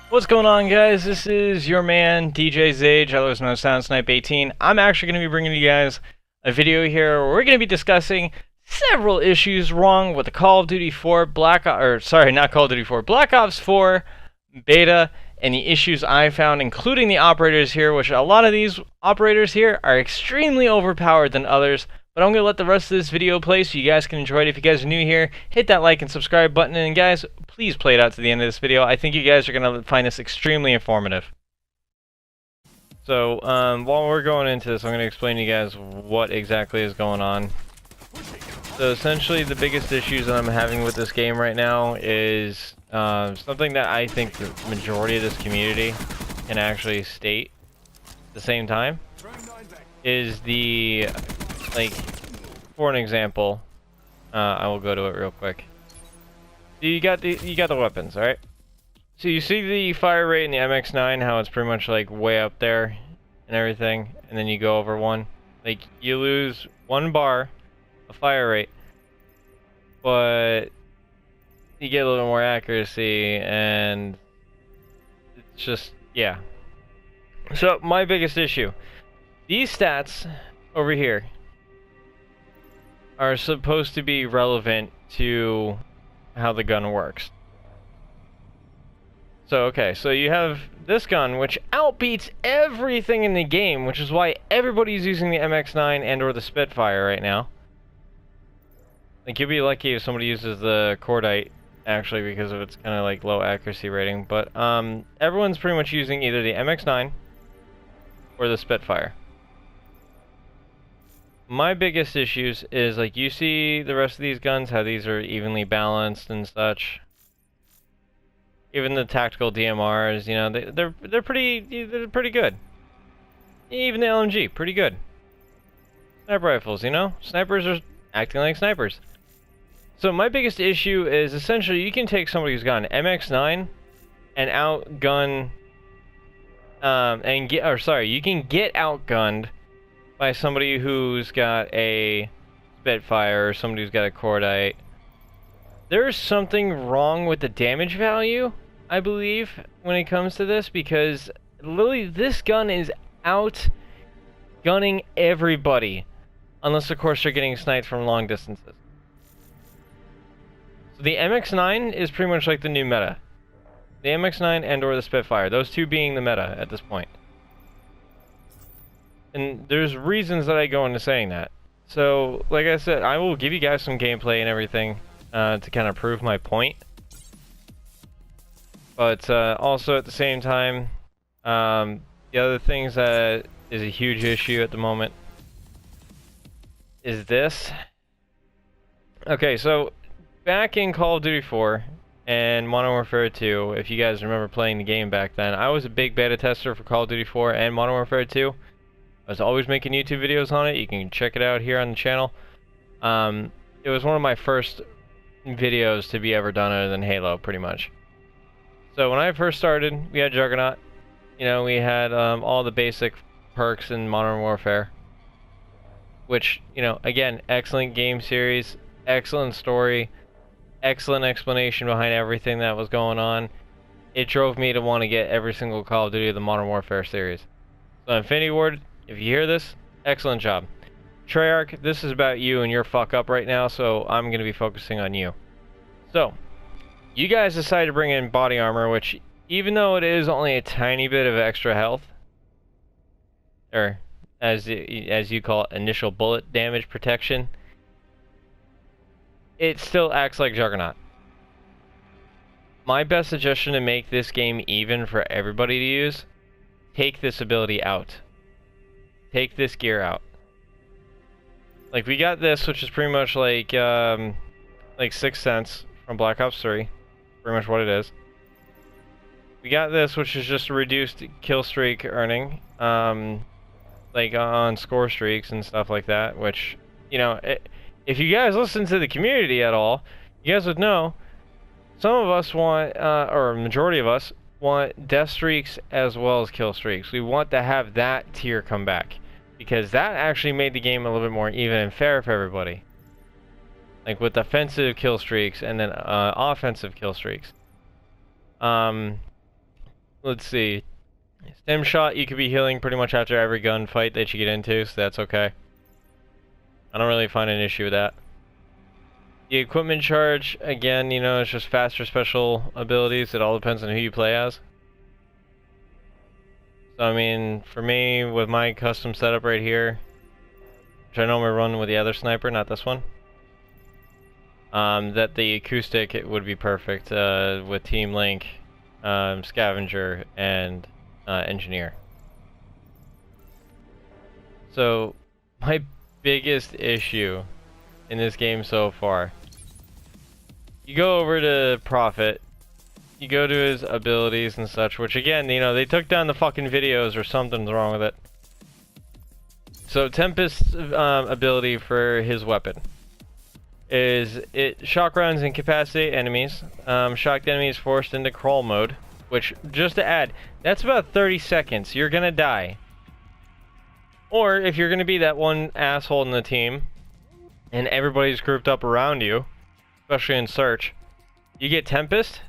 What's going on, guys? This is your man, DJ Xage, otherwise known as SoundSnipe18. I'm actually going to be bringing you guys a video here where we're going to be discussing several issues wrong with the Call of Duty 4 Black Ops 4 beta, and the issues I found, including the operators here, which a lot of these operators here are extremely overpowered than others. But I'm going to let the rest of this video play so you guys can enjoy it. If you guys are new here, hit that like and subscribe button. And guys, please play it out to the end of this video. I think you guys are going to find this extremely informative. So, while we're going into this, I'm going to explain to you guys what exactly is going on. So essentially, the biggest issues that I'm having with this game right now is something that I think the majority of this community can actually state at the same time. Is the... like, for an example, I will go to it real quick. You got the weapons, alright? So you see the fire rate in the MX9, how it's pretty much like way up there and everything, and then you go over one. Like, you lose 1 bar of fire rate, but you get a little more accuracy, and it's just, yeah. So, my biggest issue, these stats over here are supposed to be relevant to how the gun works. So, okay, so you have this gun, which outbeats everything in the game, which is why everybody's using the MX9 and or the Spitfire right now. Like, you'll be lucky if somebody uses the Cordite, actually, because of its kind of like low accuracy rating, but everyone's pretty much using either the MX9 or the Spitfire. My biggest issues is, like, you see the rest of these guns, how these are evenly balanced and such. Even the tactical DMRs, you know, they're pretty good. Even the LMG, pretty good. Sniper rifles, you know, snipers are acting like snipers. So my biggest issue is essentially you can take somebody who's got an MX9 and outgun, you can get outgunned by somebody who's got a Spitfire or somebody who's got a Cordite. There's something wrong with the damage value, I believe, when it comes to this, because literally this gun is outgunning everybody, unless of course you're getting sniped from long distances. So the MX9 is pretty much like the new meta. The MX9 and or the Spitfire, those two being the meta at this point. And there's reasons that I go into saying that. So, like I said, I will give you guys some gameplay and everything to kind of prove my point. But also at the same time, the other things that is a huge issue at the moment is this. Okay, so back in Call of Duty 4 and Modern Warfare 2, if you guys remember playing the game back then, I was a big beta tester for Call of Duty 4 and Modern Warfare 2. I was always making YouTube videos on it. You can check it out here on the channel. It was one of my first videos to be ever done other than Halo, pretty much. So when I first started, we had Juggernaut. You know, we had all the basic perks in Modern Warfare. Which, you know, again, excellent game series, excellent story, excellent explanation behind everything that was going on. It drove me to want to get every single Call of Duty of the Modern Warfare series. So Infinity Ward, if you hear this, excellent job. Treyarch, this is about you and your fuck up right now, so I'm going to be focusing on you. So, you guys decided to bring in body armor, which, even though it is only a tiny bit of extra health, or as you call it, initial bullet damage protection, it still acts like Juggernaut. My best suggestion to make this game even for everybody to use, take this ability out. Take this gear out. Like, we got this, which is pretty much like 6th Sense from Black Ops 3. Pretty much what it is. We got this, which is just a reduced kill streak earning. Like on score streaks and stuff like that, which, you know, if you guys listen to the community at all, you guys would know some of us want, or a majority of us, want death streaks as well as kill streaks. We want to have that tier come back, because that actually made the game a little bit more even and fair for everybody. Like with offensive kill streaks and then offensive kill streaks. let's see. Stem shot, you could be healing pretty much after every gunfight that you get into, so that's okay. I don't really find an issue with that. The equipment charge, again, you know, it's just faster special abilities. It all depends on who you play as. So, I mean, for me, with my custom setup right here, which I normally run with the other sniper, not this one, that the acoustic it would be perfect with Team Link, Scavenger, and Engineer. So, my biggest issue in this game so far, you go over to Prophet, you go to his abilities and such, which again, you know, they took down the fucking videos or something's wrong with it. So Tempest's ability for his weapon is it shock rounds incapacitate enemies, shocked enemies forced into crawl mode, which, just to add, that's about 30 seconds. You're gonna die. Or if you're gonna be that one asshole in the team and everybody's grouped up around you, especially in search, you get Tempest,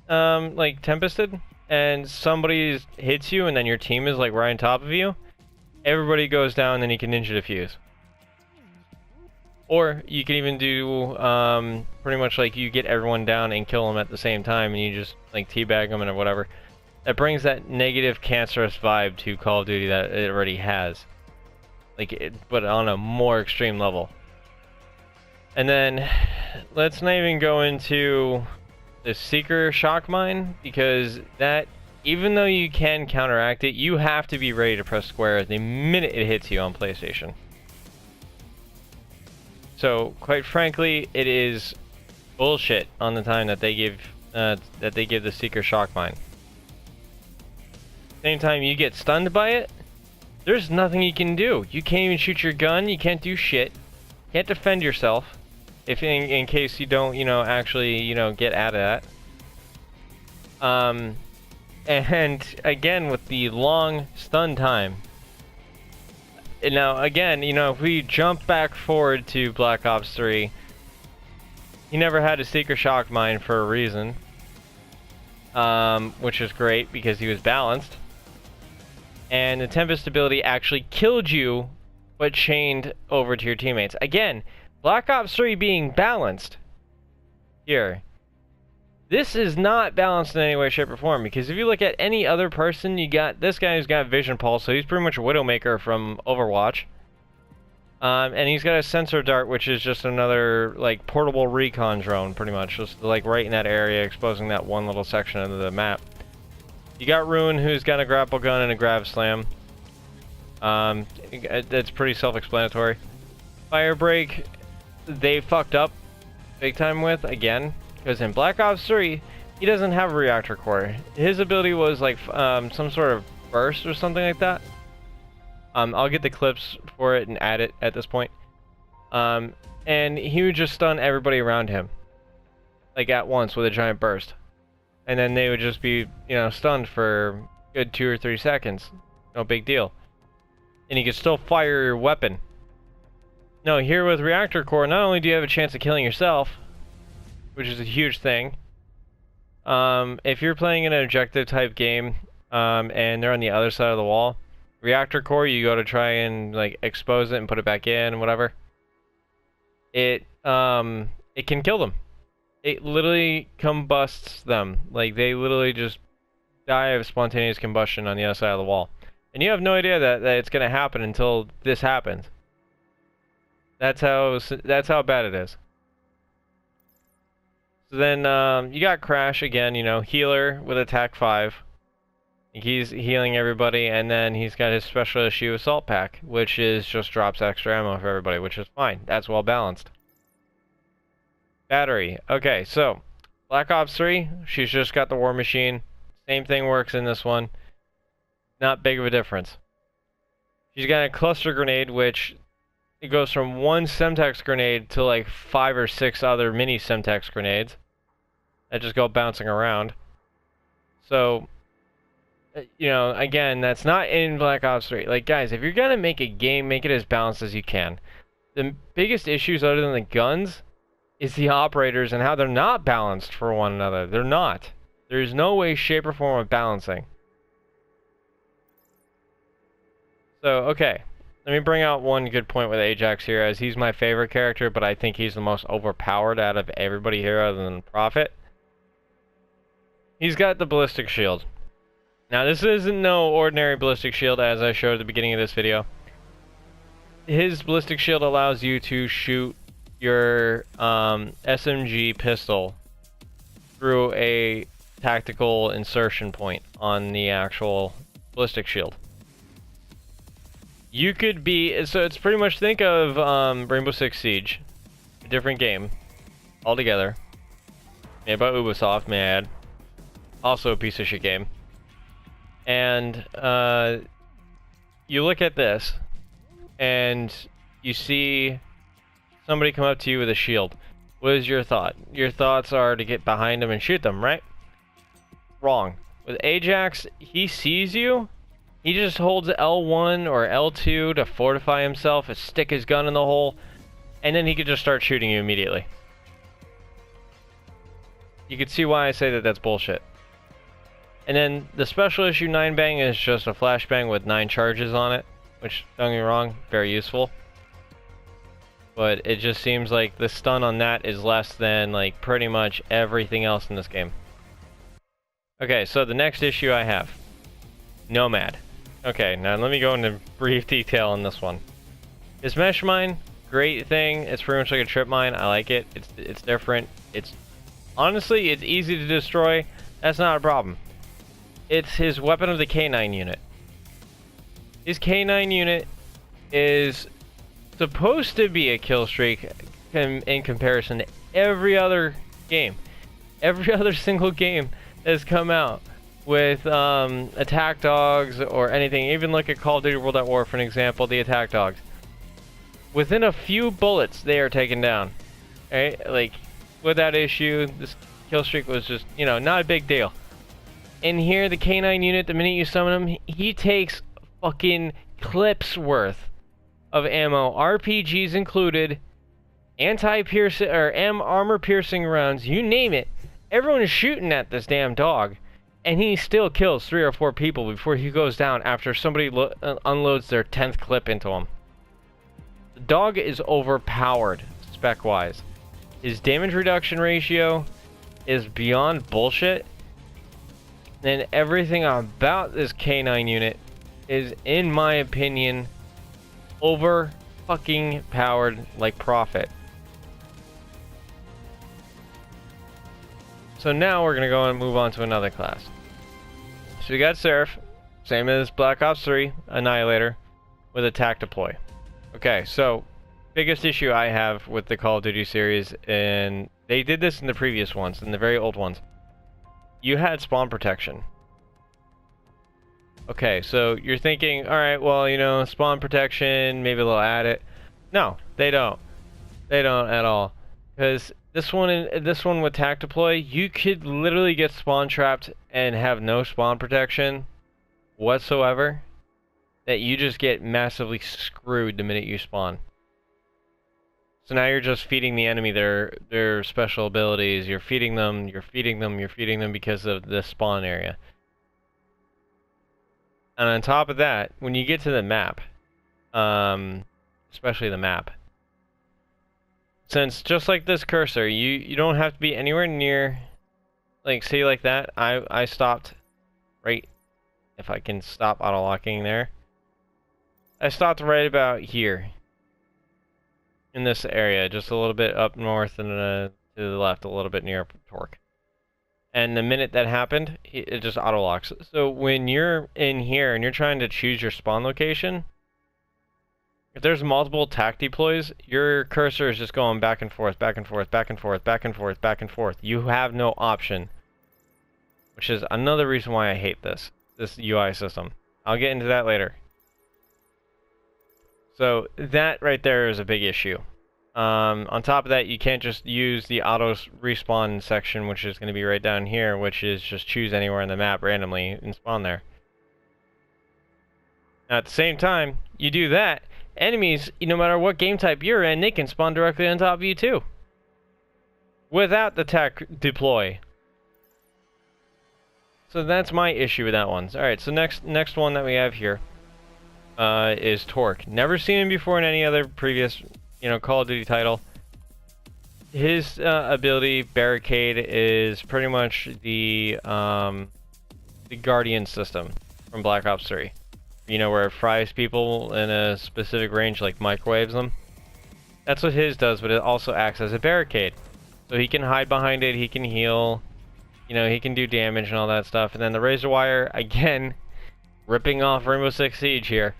like Tempested, and somebody hits you and then your team is like right on top of you, everybody goes down and then you can ninja defuse. Or you can even do pretty much like you get everyone down and kill them at the same time and you just like teabag them and whatever. That brings that negative cancerous vibe to Call of Duty that it already has. Like, but on a more extreme level. And then, let's not even go into the Seeker Shock Mine, because that, even though you can counteract it, you have to be ready to press square the minute it hits you on PlayStation. So, quite frankly, it is bullshit on the time that they give the Seeker Shock Mine. Same time you get stunned by it, there's nothing you can do. You can't even shoot your gun, you can't do shit. Can't defend yourself. If in case you don't, you know, actually, you know, get out of that. And again, with the long stun time. And now, again, you know, if we jump back forward to Black Ops 3, he never had a Seeker Shock Mine for a reason. Which is great because he was balanced. And the Tempest ability actually killed you, but chained over to your teammates. Again, Black Ops 3 being balanced here. This is not balanced in any way, shape, or form, because if you look at any other person, you got this guy who's got Vision Pulse, so he's pretty much a Widowmaker from Overwatch. And he's got a Sensor Dart, which is just another, like, portable recon drone, pretty much. Just, like, right in that area, exposing that one little section of the map. You got Ruin, who's got a grapple gun and a Grav Slam. That's pretty self-explanatory. Firebreak, they fucked up big time with, again. Because in Black Ops 3, he doesn't have a reactor core. His ability was like some sort of burst or something like that. I'll get the clips for it and add it at this point. And he would just stun everybody around him. Like at once with a giant burst. And then they would just be, you know, stunned for a good 2 or 3 seconds. No big deal. And you can still fire your weapon. No, here with reactor core, not only do you have a chance of killing yourself, which is a huge thing. If you're playing an objective type game, and they're on the other side of the wall, reactor core, you go to try and like expose it and put it back in and whatever. It can kill them. It literally combusts them. Like they literally just die of spontaneous combustion on the other side of the wall. And you have no idea that it's gonna happen until this happens. That's how bad it is. So then, you got Crash again, you know, healer with attack 5. He's healing everybody, and then he's got his special issue assault pack, which is just drops extra ammo for everybody, which is fine. That's well balanced. Battery. Okay, so, Black Ops 3, she's just got the War Machine. Same thing works in this one. Not big of a difference. She's got a cluster grenade, which it goes from one Semtex grenade to like 5 or 6 other mini Semtex grenades that just go bouncing around. So, you know, again, that's not in Black Ops 3. Like, guys, if you're gonna make a game, make it as balanced as you can. The biggest issues other than the guns is the operators and how they're not balanced for one another. They're not. There's no way, shape, or form of balancing. So, okay. Let me bring out one good point with Ajax here, as he's my favorite character, but I think he's the most overpowered out of everybody here other than Prophet. He's got the ballistic shield. Now, this isn't no ordinary ballistic shield, as I showed at the beginning of this video. His ballistic shield allows you to shoot your SMG pistol through a tactical insertion point on the actual ballistic shield. You could be, so it's pretty much, think of Rainbow Six Siege, a different game altogether, made by Ubisoft, may I add, also a piece of shit game. And you look at this, and you see somebody come up to you with a shield. What is your thought? Your thoughts are to get behind them and shoot them, right? Wrong. With Ajax, he sees you. He just holds L1 or L2 to fortify himself, and stick his gun in the hole, and then he could just start shooting you immediately. You can see why I say that that's bullshit. And then the special issue 9 bang is just a flashbang with 9 charges on it, which, don't get me wrong, very useful. But it just seems like the stun on that is less than like pretty much everything else in this game. Okay, so the next issue I have, Nomad. Okay, now let me go into brief detail on this one. His mesh mine, great thing. It's pretty much like a trip mine. I like it. It's different. It's honestly, it's easy to destroy. That's not a problem. It's his weapon of the K9 unit. His K9 unit is supposed to be a kill streak in comparison to every other game. Every other single game that's come out with attack dogs or anything. Even look at Call of Duty World at War for an example, the attack dogs. Within a few bullets, they are taken down. Right? Like, without issue, this kill streak was just, you know, not a big deal. And here, the K9 unit, the minute you summon him, he takes fucking clips worth of ammo, RPGs included, anti-piercing or armor-piercing rounds, you name it. Everyone is shooting at this damn dog, and he still kills 3 or 4 people before he goes down after somebody unloads their 10th clip into him. The dog is overpowered, spec-wise. His damage reduction ratio is beyond bullshit, and everything about this K9 unit is, in my opinion, over fucking powered like Prophet. So now we're gonna go and move on to another class. So we got Seraph, same as Black Ops 3, Annihilator, with attack deploy. Okay, so biggest issue I have with the Call of Duty series, and they did this in the previous ones, in the very old ones. You had spawn protection. Okay, so you're thinking, alright, well, you know, spawn protection, maybe they'll add it. No, they don't. They don't at all. Because this one with tac deploy, you could literally get spawn trapped and have no spawn protection whatsoever. That you just get massively screwed the minute you spawn. So now you're just feeding the enemy their special abilities. You're feeding them because of the spawn area. And on top of that, when you get to the map, especially the map, since just like this cursor, you don't have to be anywhere near, like, say like that, I stopped right, if I can stop auto-locking there. I stopped right about here. In this area, just a little bit up north and to the left, a little bit near Torque. And the minute that happened, it just auto-locks. So when you're in here and you're trying to choose your spawn location, if there's multiple tac deploys, your cursor is just going back and forth, back and forth, back and forth, back and forth, back and forth. You have no option. Which is another reason why I hate this UI system. I'll get into that later. So that right there is a big issue. On top of that, you can't just use the auto respawn section, which is going to be right down here, which is just choose anywhere on the map randomly and spawn there. Now, at the same time, you do that, enemies, no matter what game type you're in, they can spawn directly on top of you too. Without the tac deploy. So that's my issue with that one. Alright, so next one that we have here. is Torque. Never seen him before in any other previous, Call of Duty title. His ability, Barricade, is pretty much the Guardian system from Black Ops 3. Where it fries people in a specific range, like microwaves them. That's what his does, but it also acts as a barricade. So he can hide behind it, he can heal, he can do damage and all that stuff. And then the Razor Wire, again, ripping off Rainbow Six Siege here.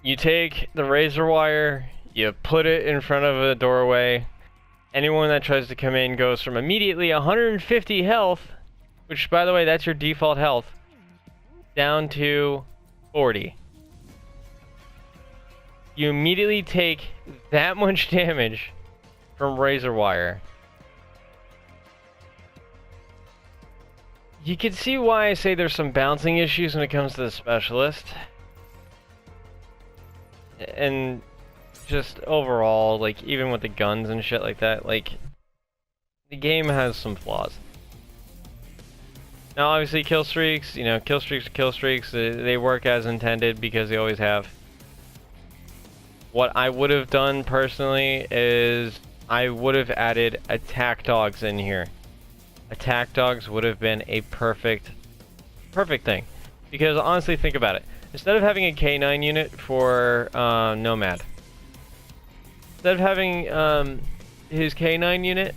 You take the Razor Wire, you put it in front of a doorway. Anyone that tries to come in goes from immediately 150 health, which, by the way, that's your default health, down to 40. You immediately take that much damage from Razor Wire. You can see why I say there's some bouncing issues when it comes to the Specialist. And just overall, like, even with the guns and shit like that, like, the game has some flaws. Now, obviously, kill streaks, kill streaks, they work as intended because they always have. What I would have done personally is I would have added attack dogs in here. Attack dogs would have been a perfect thing. Because honestly, think about it. Instead of having a K9 unit for Nomad, instead of having his K9 unit,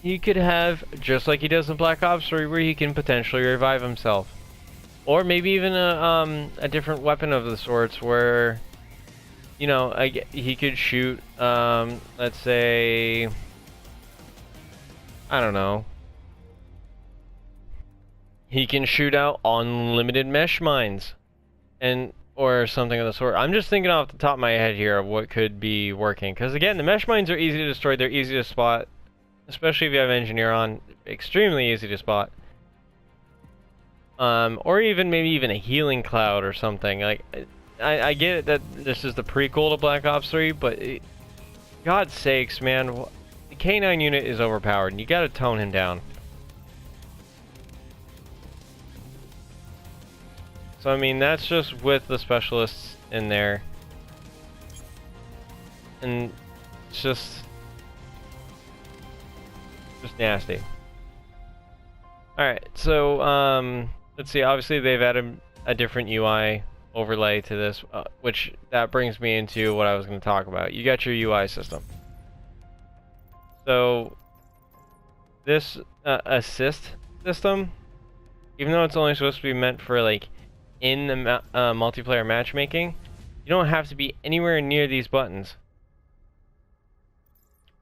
he could have, just like he does in Black Ops 3, where he can potentially revive himself. Or maybe even a different weapon of the sorts where, he could shoot, let's say, I don't know. He can shoot out unlimited mesh mines. Or something of the sort. I'm just thinking off the top of my head here of what could be working. Because again, the mesh mines are easy to destroy, they're easy to spot. Especially if you have Engineer on, extremely easy to spot. Or maybe even a healing cloud or something. Like, I get it that this is the prequel to Black Ops 3, but God's sakes, man, the K9 unit is overpowered, and you gotta tone him down. So I mean, that's just with the Specialists in there, and it's just nasty. Alright, so, let's see, obviously they've added a different UI overlay to this, which that brings me into what I was going to talk about. You got your UI system. So, this assist system, even though it's only supposed to be meant for, like, in the multiplayer matchmaking, you don't have to be anywhere near these buttons.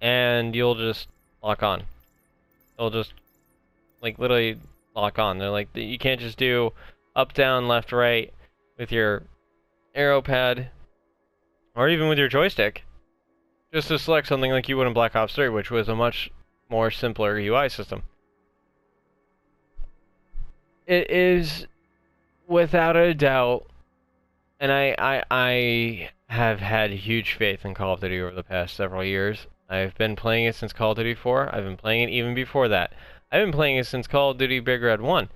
And you'll just lock on. They'll just, like, literally lock on. They're like, you can't just do up, down, left, right with your arrow pad or even with your joystick just to select something like you would in Black Ops 3, which was a much more simpler UI system. It is, without a doubt, and I have had huge faith in Call of Duty over the past several years. I've been playing it since Call of Duty 4. I've been playing it even before that. I've been playing it since Call of Duty Big Red 1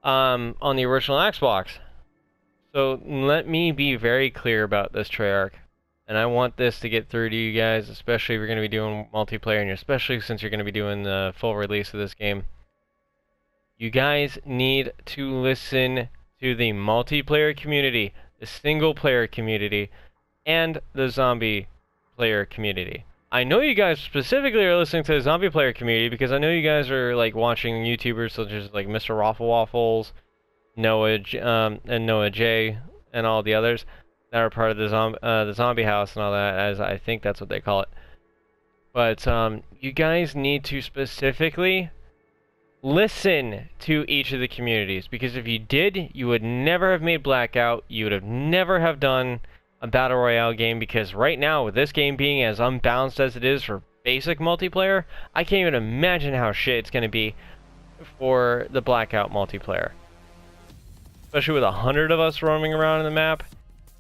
on the original Xbox. So let me be very clear about this, Treyarch. And I want this to get through to you guys, especially if you're going to be doing multiplayer, and especially since you're going to be doing the full release of this game. You guys need to listen to the multiplayer community, the single player community, and the zombie player community. I know you guys specifically are listening to the zombie player community because I know you guys are like watching YouTubers such as like Mr. Raffle Waffles, Noah J, and all the others that are part of the zombie house and all that, as I think that's what they call it. But you guys need to specifically listen to each of the communities, because if you did, you would never have made Blackout. You would have never have done a Battle Royale game, because right now, with this game being as unbalanced as it is for basic multiplayer, I can't even imagine how shit it's going to be for the Blackout multiplayer. Especially with 100 of us roaming around in the map,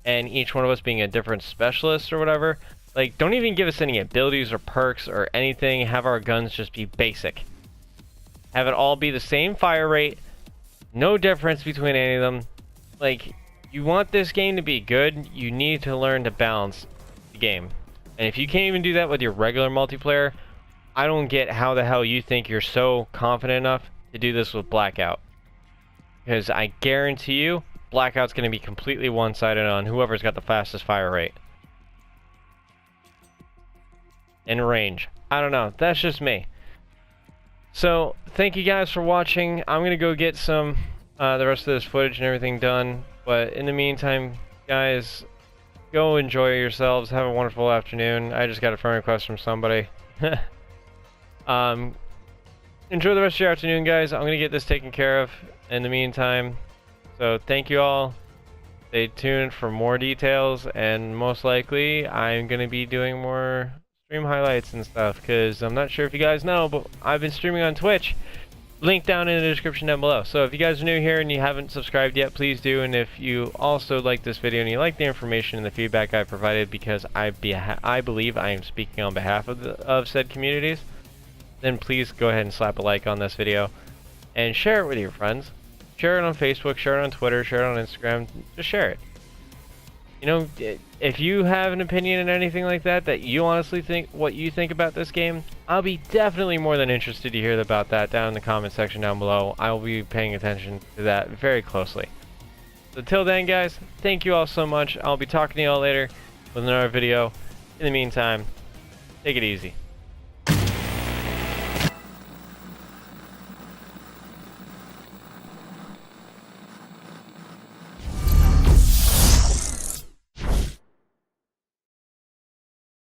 and each one of us being a different specialist or whatever. Like, don't even give us any abilities or perks or anything. Have our guns just be basic. Have it all be the same fire rate. No difference between any of them. Like, you want this game to be good, you need to learn to balance the game. And if you can't even do that with your regular multiplayer, I don't get how the hell you think you're so confident enough to do this with Blackout. Because I guarantee you, Blackout's going to be completely one-sided on whoever's got the fastest fire rate. And range. I don't know. That's just me. So, thank you guys for watching. I'm going to go get some the rest of this footage and everything done. But in the meantime, guys, go enjoy yourselves. Have a wonderful afternoon. I just got a friend request from somebody. Enjoy the rest of your afternoon, guys. I'm going to get this taken care of in the meantime. So thank you all. Stay tuned for more details, and most likely I'm going to be doing more stream highlights and stuff, because I'm not sure if you guys know, but I've been streaming on Twitch. Link down in the description down below. So if you guys are new here and you haven't subscribed yet, please do. And if you also like this video and you like the information and the feedback I provided, because I believe I am speaking on behalf of said communities, then please go ahead and slap a like on this video and share it with your friends. Share it on Facebook, share it on Twitter, share it on Instagram. Just share it. You know, if you have an opinion and anything like that, that you honestly think what you think about this game, I'll be definitely more than interested to hear about that down in the comment section down below. I will be paying attention to that very closely. So till then, guys, thank you all so much. I'll be talking to you all later with another video. In the meantime, take it easy.